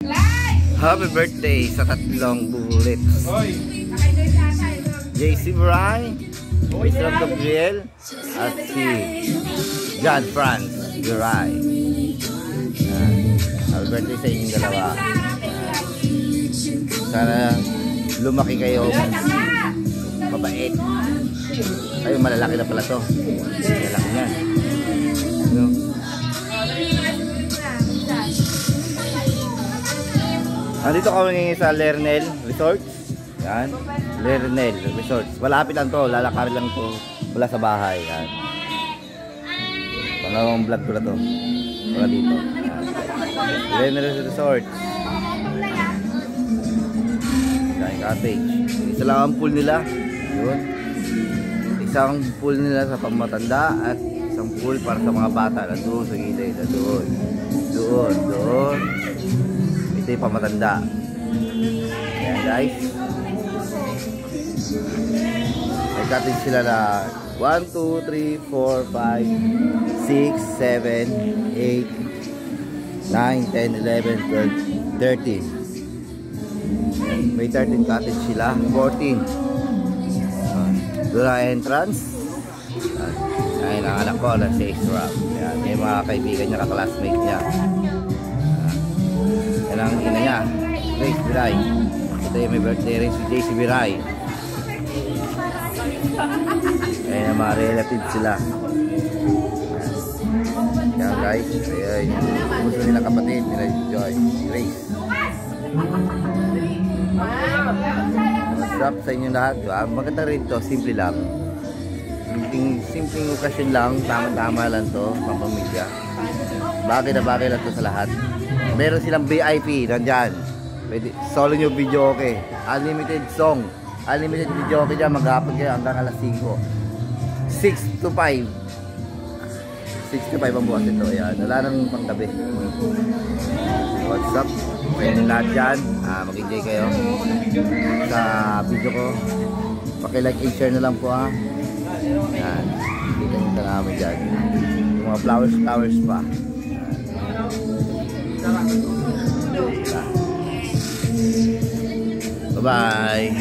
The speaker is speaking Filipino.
Happy birthday sa tatlong bullets. JC Bray, Mr. Gabriel, at si John Franz Duray. Happy birthday sa inyong dalawa. Sana lumaki kayo mabait. Ay, malalaki na pala to. Malalaki yan. Ano? Nandito kami ngayon sa Lernel Resorts. Yan. Lernel Resorts. Malapit lang to. Lalakari lang to. Wala sa bahay. Yan. Pangalawang vlog ko na to. Wala dito. Yan. Lernel Resorts. Yan. Cottage. Isa lang ang pool nila. Yun. Isang pool nila sa pangmatanda at isang pool para sa mga bata. Doon sa gilid. Doon. Doon. Doon. Ito yung pamatanda. Ayan guys. May cottage sila na 1, 2, 3, 4, 5, 6, 7, 8, 9, 10, 11, 12, 13. May 13 cottage sila. 14. Doon ang entrance. Ayan ang anak ko na si Israel. Ayan. May mga kaibigan niya, kaklasmate niya. Yan ang ina niya, Grace Biray. Ito yung may birthday rin si JC Biray. Ayan ang mga relatives sila. Yan guys, ayan yung gusto nilang kapatid nila Joy, Grace. What's up sa inyo lahat? Maganda rin to, simple lang. Simpleng okasyon lang, tama-tama lang to, pang-pamilya. Bagay na bagay lang to sa lahat. Meron silang VIP, nandyan. Pwede, solo nyo video okay. Unlimited song. Unlimited video okay dyan. Maghapon kayo hanggang alas 5. 6 to 5. 6 to 5 ang bukas ito. Ayan. Wala nang panggabi. What's up? Pwede lahat dyan. Mag-enjoy kayo sa video ko. Paki-like and share na lang po ha. Ayan. Kita nyo na namin dyan. Yung mga flowers pa. Bye-bye.